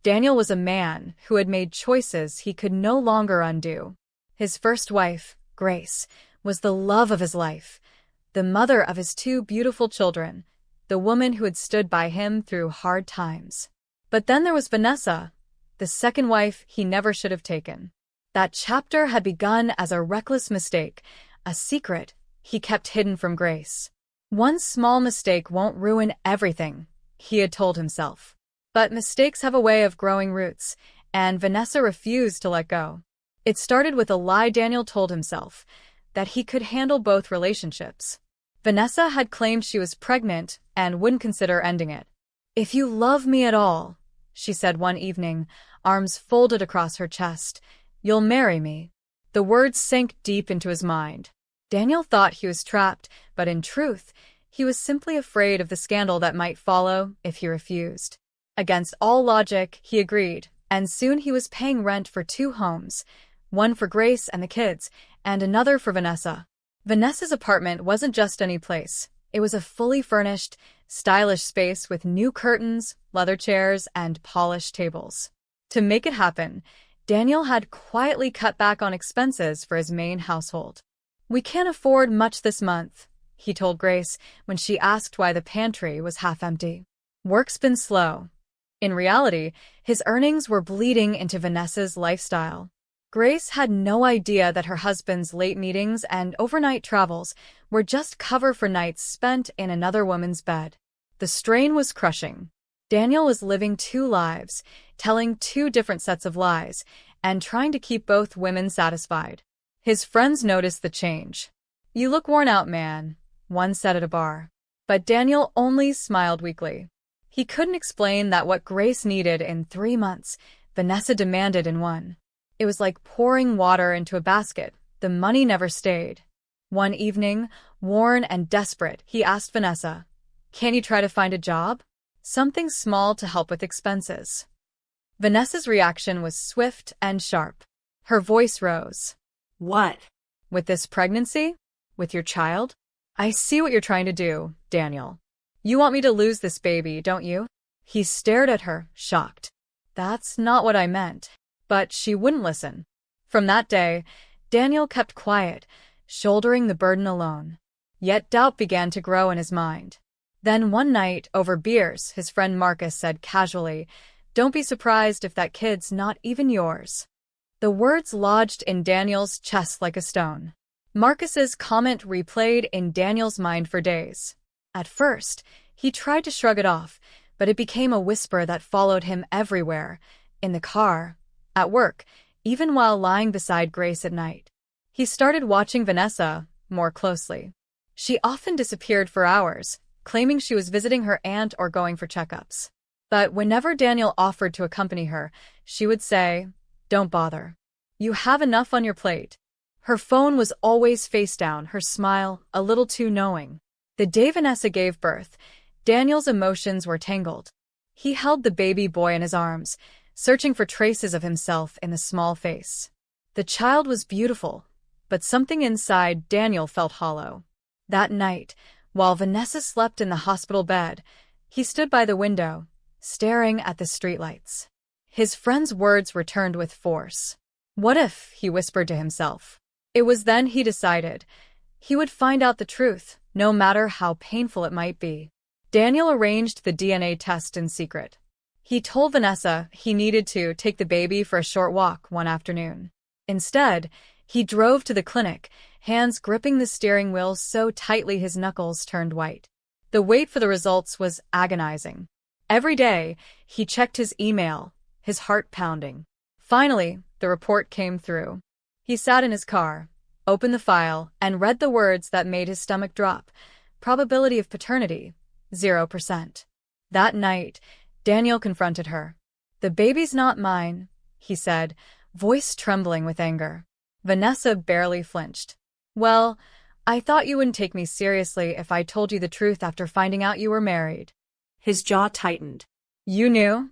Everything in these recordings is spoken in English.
Daniel was a man who had made choices he could no longer undo. His first wife, Grace, was the love of his life, the mother of his two beautiful children, the woman who had stood by him through hard times. But then there was Vanessa, the second wife he never should have taken. That chapter had begun as a reckless mistake, a secret he kept hidden from Grace. One small mistake won't ruin everything, he had told himself. But mistakes have a way of growing roots, and Vanessa refused to let go. It started with a lie Daniel told himself, that he could handle both relationships. Vanessa had claimed she was pregnant and wouldn't consider ending it. "If you love me at all," she said one evening, arms folded across her chest, "you'll marry me." The words sank deep into his mind. Daniel thought he was trapped, but in truth, he was simply afraid of the scandal that might follow if he refused. Against all logic, he agreed, and soon he was paying rent for 2 homes, one for Grace and the kids, and another for Vanessa. Vanessa's apartment wasn't just any place. It was a fully furnished, stylish space with new curtains, leather chairs, and polished tables. To make it happen, Daniel had quietly cut back on expenses for his main household. "We can't afford much this month," he told Grace when she asked why the pantry was half empty. "Work's been slow." In reality, his earnings were bleeding into Vanessa's lifestyle. Grace had no idea that her husband's late meetings and overnight travels were just cover for nights spent in another woman's bed. The strain was crushing. Daniel was living 2 lives, telling 2 different sets of lies, and trying to keep both women satisfied. His friends noticed the change. "You look worn out, man," one said at a bar. But Daniel only smiled weakly. He couldn't explain that what Grace needed in 3 months, Vanessa demanded in 1. It was like pouring water into a basket. The money never stayed. One evening, worn and desperate, he asked Vanessa, "Can you try to find a job? Something small to help with expenses." Vanessa's reaction was swift and sharp. Her voice rose. "What? "With this pregnancy? With your child? I see what you're trying to do, Daniel. You want me to lose this baby, don't you?" He stared at her, shocked. "That's not what I meant." But she wouldn't listen. From that day, Daniel kept quiet, shouldering the burden alone. Yet doubt began to grow in his mind. Then one night, over beers, his friend Marcus said casually, "Don't be surprised if that kid's not even yours." The words lodged in Daniel's chest like a stone. Marcus's comment replayed in Daniel's mind for days. At first, he tried to shrug it off, but it became a whisper that followed him everywhere, in the car, at work, even while lying beside Grace at night. He started watching Vanessa more closely. She often disappeared for hours, claiming she was visiting her aunt or going for checkups. But whenever Daniel offered to accompany her, she would say, "Don't bother. You have enough on your plate." Her phone was always face down, her smile a little too knowing. The day Vanessa gave birth, Daniel's emotions were tangled. He held the baby boy in his arms, searching for traces of himself in the small face. The child was beautiful, but something inside Daniel felt hollow. That night, while Vanessa slept in the hospital bed, he stood by the window, staring at the streetlights. His friend's words returned with force. "What if," he whispered to himself. It was then he decided. He would find out the truth, no matter how painful it might be. Daniel arranged the DNA test in secret. He told Vanessa he needed to take the baby for a short walk one afternoon. Instead, he drove to the clinic, hands gripping the steering wheel so tightly his knuckles turned white. The wait for the results was agonizing. Every day, he checked his email, his heart pounding. Finally, the report came through. He sat in his car, opened the file, and read the words that made his stomach drop. Probability of paternity, 0%. That night, Daniel confronted her. "The baby's not mine," he said, voice trembling with anger. Vanessa barely flinched. "Well, I thought you wouldn't take me seriously if I told you the truth after finding out you were married." His jaw tightened. "You knew?"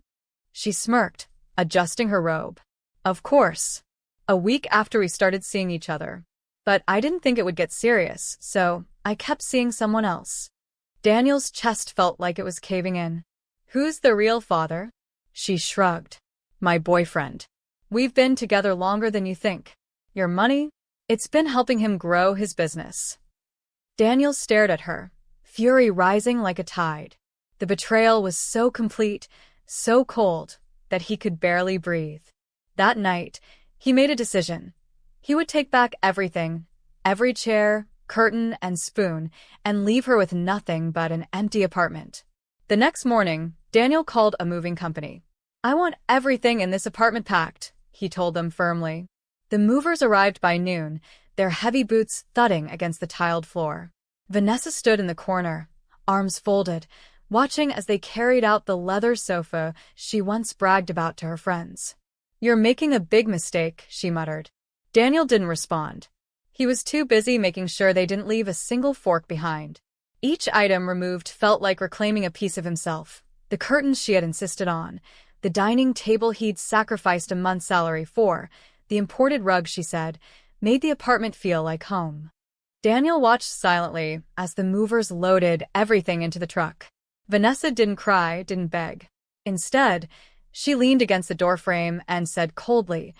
She smirked, adjusting her robe. "Of course. A week after we started seeing each other. But I didn't think it would get serious, so I kept seeing someone else." Daniel's chest felt like it was caving in. "Who's the real father?" She shrugged. My boyfriend. We've been together longer than you think. Your money? It's been helping him grow his business. Daniel stared at her, fury rising like a tide. The betrayal was so complete, so cold, that he could barely breathe. That night, he made a decision. He would take back everything, every chair, curtain, and spoon, and leave her with nothing but an empty apartment. The next morning, Daniel called a moving company. I want everything in this apartment packed, he told them firmly. The movers arrived by noon, their heavy boots thudding against the tiled floor. Vanessa stood in the corner, arms folded, watching as they carried out the leather sofa she once bragged about to her friends. You're making a big mistake, she muttered. Daniel didn't respond. He was too busy making sure they didn't leave a single fork behind. Each item removed felt like reclaiming a piece of himself. The curtains she had insisted on, the dining table he'd sacrificed a month's salary for, the imported rug she said, made the apartment feel like home. Daniel watched silently as the movers loaded everything into the truck. Vanessa didn't cry, didn't beg. Instead, she leaned against the doorframe and said coldly,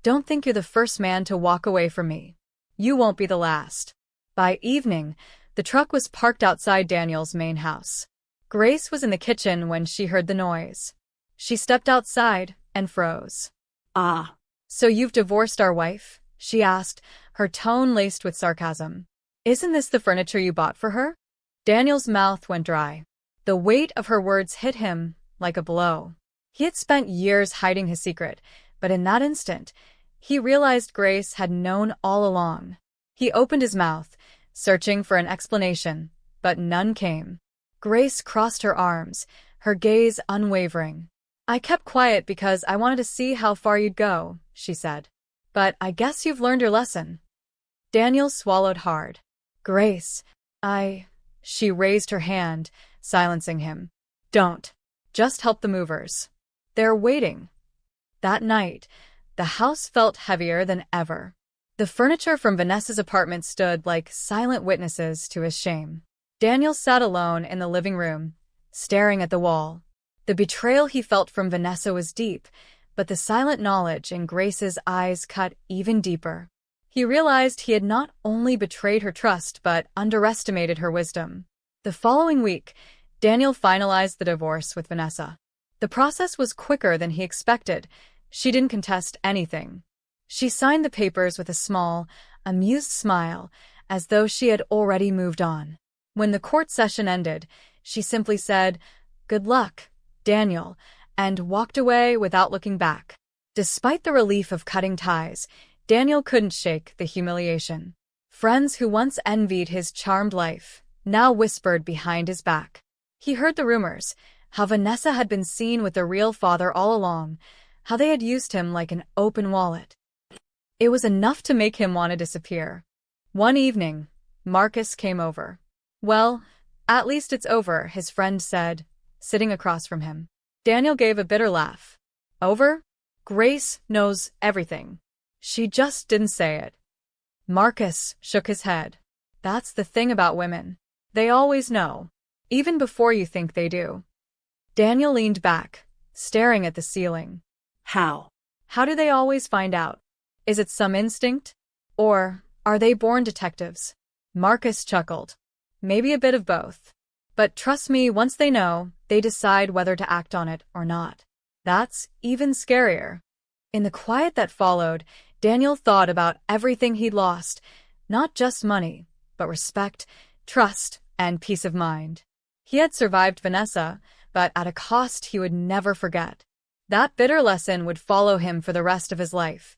Don't think you're the first man to walk away from me. You won't be the last. By evening, the truck was parked outside Daniel's main house. Grace was in the kitchen when she heard the noise. She stepped outside and froze. Ah. So you've divorced our wife? She asked, her tone laced with sarcasm. Isn't this the furniture you bought for her? Daniel's mouth went dry. The weight of her words hit him like a blow. He had spent years hiding his secret, but in that instant, he realized Grace had known all along. He opened his mouth, searching for an explanation, but none came. Grace crossed her arms, her gaze unwavering. I kept quiet because I wanted to see how far you'd go, she said. But I guess you've learned your lesson. Daniel swallowed hard. Grace, She raised her hand, silencing him. Don't. Just help the movers. They're waiting. That night, the house felt heavier than ever. The furniture from Vanessa's apartment stood like silent witnesses to his shame. Daniel sat alone in the living room, staring at the wall. The betrayal he felt from Vanessa was deep, but the silent knowledge in Grace's eyes cut even deeper. He realized he had not only betrayed her trust but underestimated her wisdom. The following week, Daniel finalized the divorce with Vanessa. The process was quicker than he expected. She didn't contest anything. She signed the papers with a small, amused smile, as though she had already moved on. When the court session ended, she simply said, "Good luck, Daniel," and walked away without looking back. Despite the relief of cutting ties, Daniel couldn't shake the humiliation. Friends who once envied his charmed life now whispered behind his back. He heard the rumors, how Vanessa had been seen with the real father all along, how they had used him like an open wallet. It was enough to make him want to disappear. One evening, Marcus came over. Well, at least it's over, his friend said, sitting across from him. Daniel gave a bitter laugh. Over? Grace knows everything. She just didn't say it. Marcus shook his head. That's the thing about women. They always know, even before you think they do. Daniel leaned back, staring at the ceiling. How? How do they always find out? Is it some instinct? Or are they born detectives? Marcus chuckled. Maybe a bit of both. But trust me, once they know, they decide whether to act on it or not. That's even scarier. In the quiet that followed, Daniel thought about everything he'd lost, not just money, but respect, trust, and peace of mind. He had survived Vanessa, but at a cost he would never forget. That bitter lesson would follow him for the rest of his life.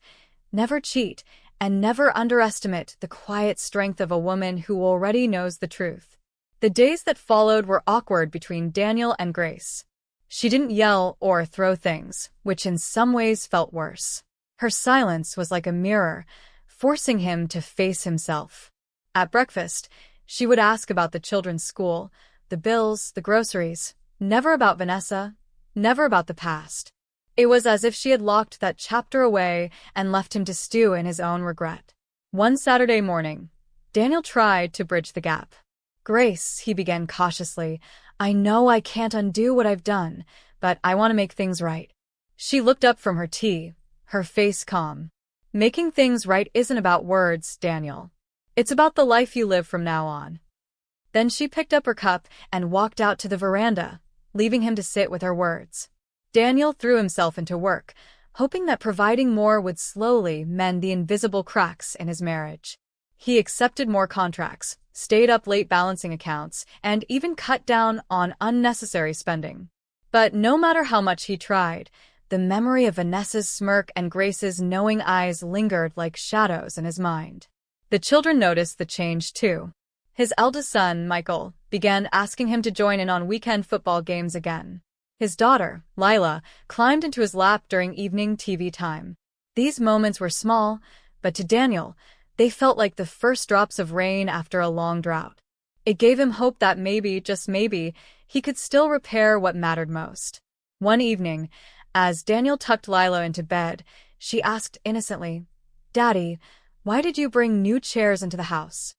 Never cheat, and never underestimate the quiet strength of a woman who already knows the truth. The days that followed were awkward between Daniel and Grace. She didn't yell or throw things, which in some ways felt worse. Her silence was like a mirror, forcing him to face himself. At breakfast, she would ask about the children's school, the bills, the groceries, never about Vanessa, never about the past. It was as if she had locked that chapter away and left him to stew in his own regret. One Saturday morning, Daniel tried to bridge the gap. Grace, he began cautiously, I know I can't undo what I've done, but I want to make things right. She looked up from her tea, her face calm. Making things right isn't about words, Daniel. It's about the life you live from now on. Then she picked up her cup and walked out to the veranda, leaving him to sit with her words. Daniel threw himself into work, hoping that providing more would slowly mend the invisible cracks in his marriage. He accepted more contracts, stayed up late balancing accounts, and even cut down on unnecessary spending. But no matter how much he tried, the memory of Vanessa's smirk and Grace's knowing eyes lingered like shadows in his mind. The children noticed the change too. His eldest son, Michael, began asking him to join in on weekend football games again. His daughter, Lila, climbed into his lap during evening TV time. These moments were small, but to Daniel, they felt like the first drops of rain after a long drought. It gave him hope that maybe, just maybe, he could still repair what mattered most. One evening, as Daniel tucked Lila into bed, she asked innocently, "Daddy, why did you bring new chairs into the house?"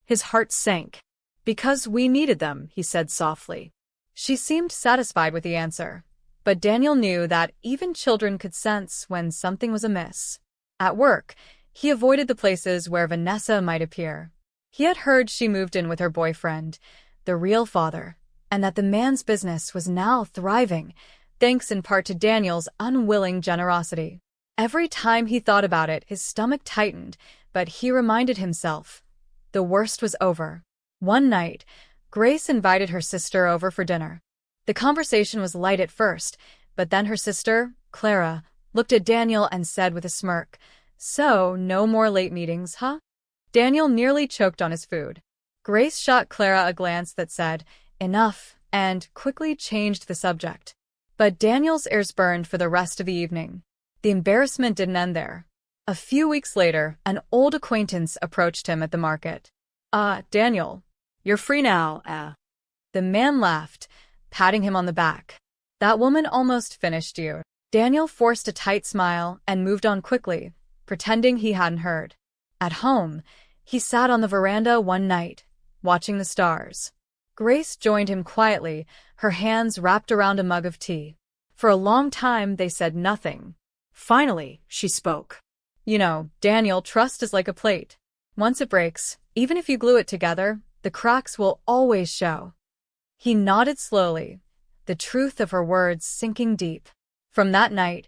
His heart sank. "Because we needed them," he said softly. She seemed satisfied with the answer, but Daniel knew that even children could sense when something was amiss. At work, he avoided the places where Vanessa might appear. He had heard she moved in with her boyfriend, the real father, and that the man's business was now thriving, thanks in part to Daniel's unwilling generosity. Every time he thought about it, his stomach tightened, but he reminded himself, the worst was over. One night, Grace invited her sister over for dinner. The conversation was light at first, but then her sister, Clara, looked at Daniel and said with a smirk, "So, no more late meetings, huh?" Daniel nearly choked on his food. Grace shot Clara a glance that said, "Enough," and quickly changed the subject. But Daniel's ears burned for the rest of the evening. The embarrassment didn't end there. A few weeks later, an old acquaintance approached him at the market. Daniel, you're free now, The man laughed, patting him on the back. "That woman almost finished you." Daniel forced a tight smile and moved on quickly, pretending he hadn't heard. At home, he sat on the veranda one night, watching the stars. Grace joined him quietly, her hands wrapped around a mug of tea. For a long time, they said nothing. Finally, she spoke. "You know, Daniel, trust is like a plate. Once it breaks, even if you glue it together, the cracks will always show." He nodded slowly, the truth of her words sinking deep. From that night,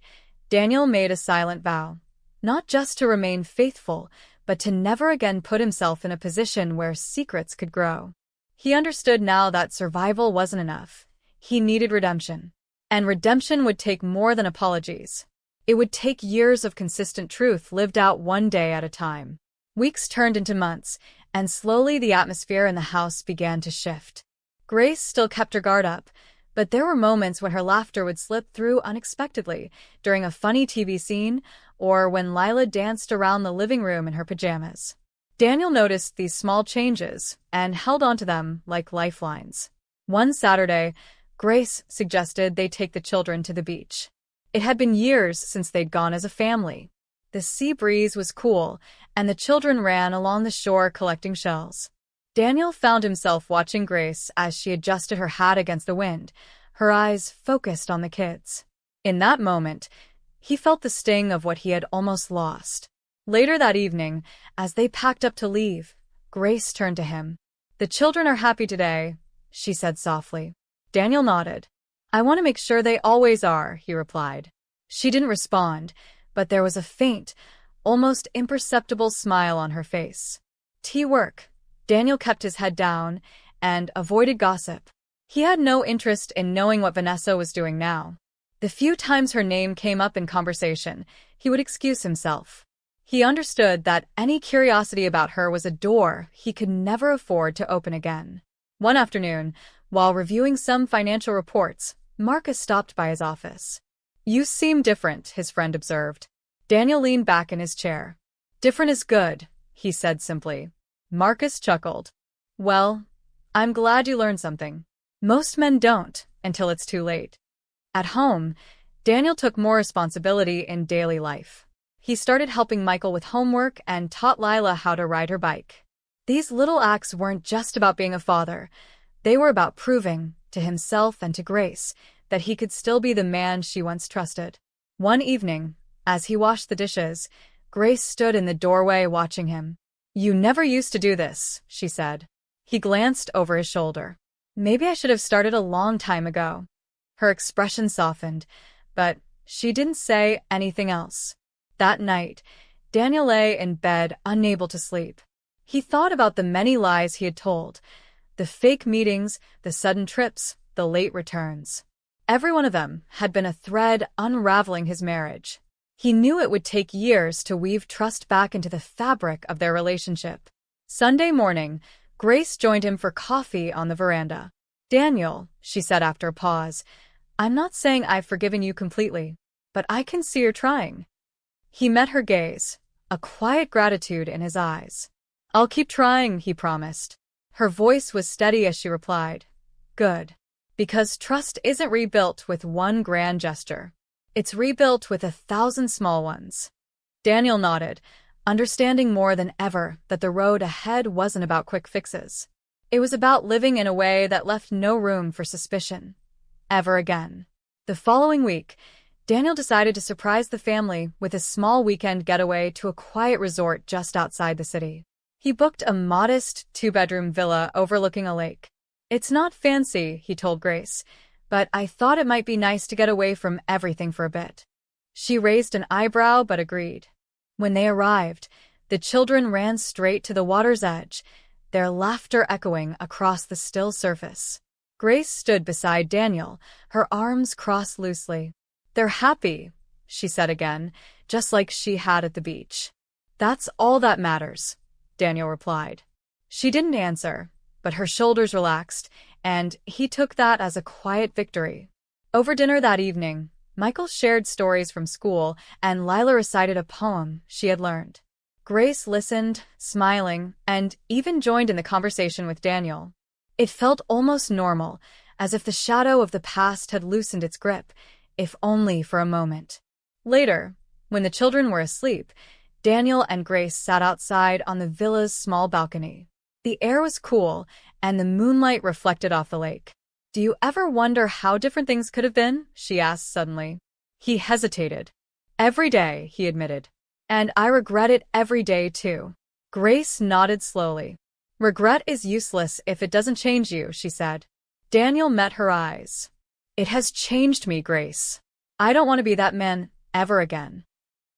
Daniel made a silent vow, not just to remain faithful, but to never again put himself in a position where secrets could grow. He understood now that survival wasn't enough. He needed redemption. And redemption would take more than apologies. It would take years of consistent truth lived out one day at a time. Weeks turned into months, and slowly the atmosphere in the house began to shift. Grace still kept her guard up, but there were moments when her laughter would slip through unexpectedly, during a funny TV scene, or when Lila danced around the living room in her pajamas. Daniel noticed these small changes and held on to them like lifelines. One Saturday, Grace suggested they take the children to the beach. It had been years since they'd gone as a family. The sea breeze was cool, and the children ran along the shore collecting shells. Daniel found himself watching Grace as she adjusted her hat against the wind, her eyes focused on the kids. In that moment, he felt the sting of what he had almost lost. Later that evening, as they packed up to leave, Grace turned to him. "The children are happy today," she said softly. Daniel nodded. "I want to make sure they always are," he replied. She didn't respond, but there was a faint, almost imperceptible smile on her face. Tea work. Daniel kept his head down and avoided gossip. He had no interest in knowing what Vanessa was doing now. The few times her name came up in conversation, he would excuse himself. He understood that any curiosity about her was a door he could never afford to open again. One afternoon, while reviewing some financial reports, Marcus stopped by his office. "You seem different," his friend observed. Daniel leaned back in his chair. "Different is good," he said simply. Marcus chuckled. "Well, I'm glad you learned something. Most men don't, until it's too late." At home, Daniel took more responsibility in daily life. He started helping Michael with homework and taught Lila how to ride her bike. These little acts weren't just about being a father. They were about proving, to himself and to Grace, that he could still be the man she once trusted. One evening, as he washed the dishes, Grace stood in the doorway watching him. "You never used to do this," she said. He glanced over his shoulder. "Maybe I should have started a long time ago." Her expression softened, but she didn't say anything else. That night, Daniel lay in bed, unable to sleep. He thought about the many lies he had told, the fake meetings, the sudden trips, the late returns. Every one of them had been a thread unraveling his marriage. He knew it would take years to weave trust back into the fabric of their relationship. Sunday morning, Grace joined him for coffee on the veranda. "Daniel," she said after a pause, "I'm not saying I've forgiven you completely, but I can see you're trying." He met her gaze, a quiet gratitude in his eyes. "I'll keep trying," he promised. Her voice was steady as she replied, "Good. Because trust isn't rebuilt with one grand gesture. It's rebuilt with 1,000 small ones." Daniel nodded, understanding more than ever that the road ahead wasn't about quick fixes. It was about living in a way that left no room for suspicion. Ever again. The following week, Daniel decided to surprise the family with a small weekend getaway to a quiet resort just outside the city. He booked a modest 2-bedroom villa overlooking a lake. "It's not fancy," he told Grace, "but I thought it might be nice to get away from everything for a bit." She raised an eyebrow but agreed. When they arrived, the children ran straight to the water's edge, their laughter echoing across the still surface. Grace stood beside Daniel, her arms crossed loosely. "They're happy," she said again, just like she had at the beach. "That's all that matters," Daniel replied. She didn't answer, but her shoulders relaxed, and he took that as a quiet victory. Over dinner that evening, Michael shared stories from school, and Lila recited a poem she had learned. Grace listened, smiling, and even joined in the conversation with Daniel. It felt almost normal, as if the shadow of the past had loosened its grip, if only for a moment. Later, when the children were asleep, Daniel and Grace sat outside on the villa's small balcony. The air was cool, and the moonlight reflected off the lake. "Do you ever wonder how different things could have been?" she asked suddenly. He hesitated. "Every day," he admitted. "And I regret it every day, too." Grace nodded slowly. "Regret is useless if it doesn't change you," she said. Daniel met her eyes. "It has changed me, Grace. I don't want to be that man ever again."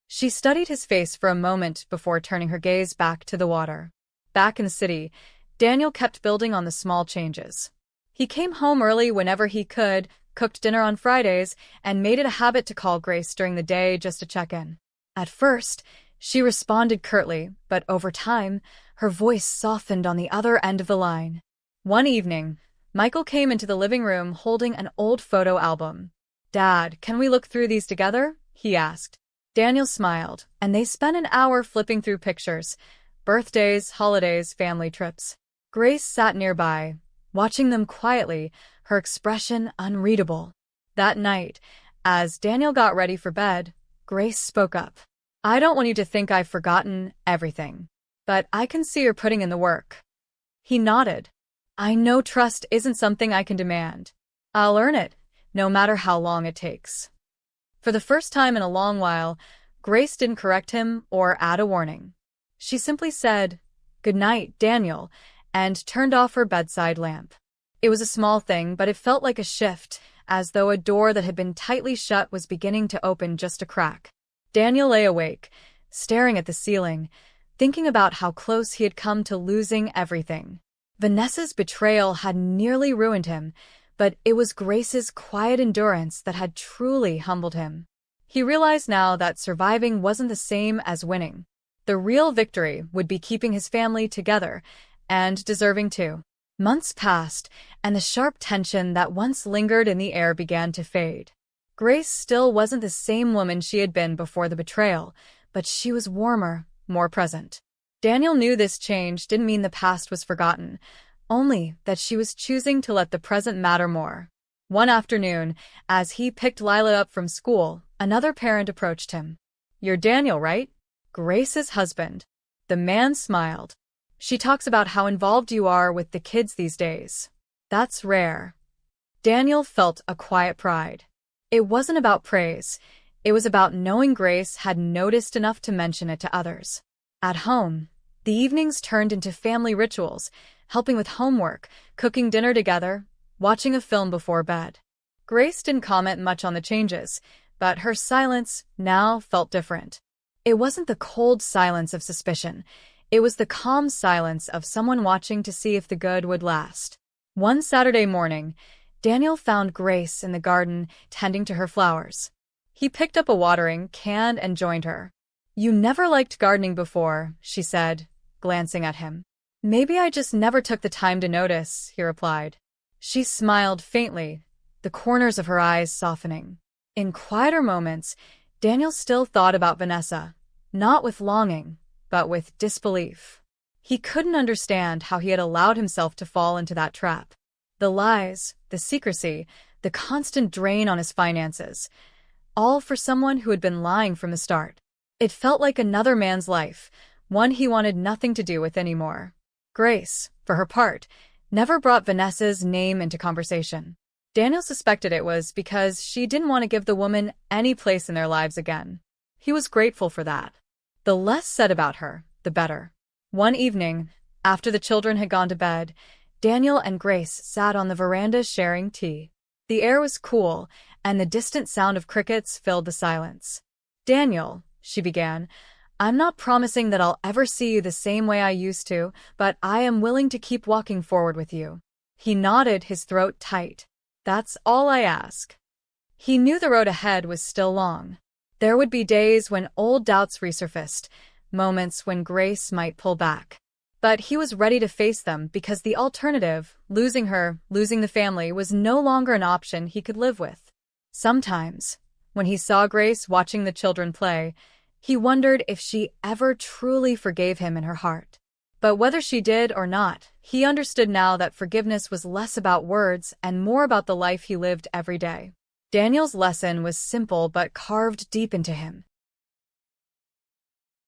She studied his face for a moment before turning her gaze back to the water. Back in the city, Daniel kept building on the small changes. He came home early whenever he could, cooked dinner on Fridays, and made it a habit to call Grace during the day just to check in. At first, she responded curtly, but over time, her voice softened on the other end of the line. One evening, Michael came into the living room holding an old photo album. "Dad, can we look through these together?" he asked. Daniel smiled, and they spent an hour flipping through pictures, birthdays, holidays, family trips. Grace sat nearby, watching them quietly, her expression unreadable. That night, as Daniel got ready for bed, Grace spoke up. "I don't want you to think I've forgotten everything, but I can see you're putting in the work." He nodded. "I know trust isn't something I can demand. I'll earn it, no matter how long it takes." For the first time in a long while, Grace didn't correct him or add a warning. She simply said, "Good night, Daniel," and turned off her bedside lamp. It was a small thing, but it felt like a shift, as though a door that had been tightly shut was beginning to open just a crack. Daniel lay awake, staring at the ceiling, thinking about how close he had come to losing everything. Vanessa's betrayal had nearly ruined him, but it was Grace's quiet endurance that had truly humbled him. He realized now that surviving wasn't the same as winning. The real victory would be keeping his family together, and deserving too. Months passed, and the sharp tension that once lingered in the air began to fade. Grace still wasn't the same woman she had been before the betrayal, but she was warmer, more present. Daniel knew this change didn't mean the past was forgotten, only that she was choosing to let the present matter more. One afternoon, as he picked Lila up from school, another parent approached him. "You're Daniel, right?" Grace's husband. The man smiled. "She talks about how involved you are with the kids these days. That's rare." Daniel felt a quiet pride. It wasn't about praise. It was about knowing Grace had noticed enough to mention it to others. At home, the evenings turned into family rituals, helping with homework, cooking dinner together, watching a film before bed. Grace didn't comment much on the changes, but her silence now felt different. It wasn't the cold silence of suspicion. It was the calm silence of someone watching to see if the good would last. One Saturday morning, Daniel found Grace in the garden tending to her flowers. He picked up a watering can and joined her. "You never liked gardening before," she said, glancing at him. "Maybe I just never took the time to notice," he replied. She smiled faintly, the corners of her eyes softening. In quieter moments, Daniel still thought about Vanessa, not with longing, but with disbelief. He couldn't understand how he had allowed himself to fall into that trap. The lies, the secrecy, the constant drain on his finances, all for someone who had been lying from the start. It felt like another man's life, one he wanted nothing to do with anymore. Grace, for her part, never brought Vanessa's name into conversation. Daniel suspected it was because she didn't want to give the woman any place in their lives again. He was grateful for that. The less said about her, the better. One evening, after the children had gone to bed, Daniel and Grace sat on the veranda sharing tea. The air was cool, and the distant sound of crickets filled the silence. "Daniel," she began, "I'm not promising that I'll ever see you the same way I used to, but I am willing to keep walking forward with you." He nodded, his throat tight. "That's all I ask." He knew the road ahead was still long. There would be days when old doubts resurfaced, moments when Grace might pull back. But he was ready to face them because the alternative, losing her, losing the family, was no longer an option he could live with. Sometimes, when he saw Grace watching the children play, he wondered if she ever truly forgave him in her heart. But whether she did or not, he understood now that forgiveness was less about words and more about the life he lived every day. Daniel's lesson was simple but carved deep into him.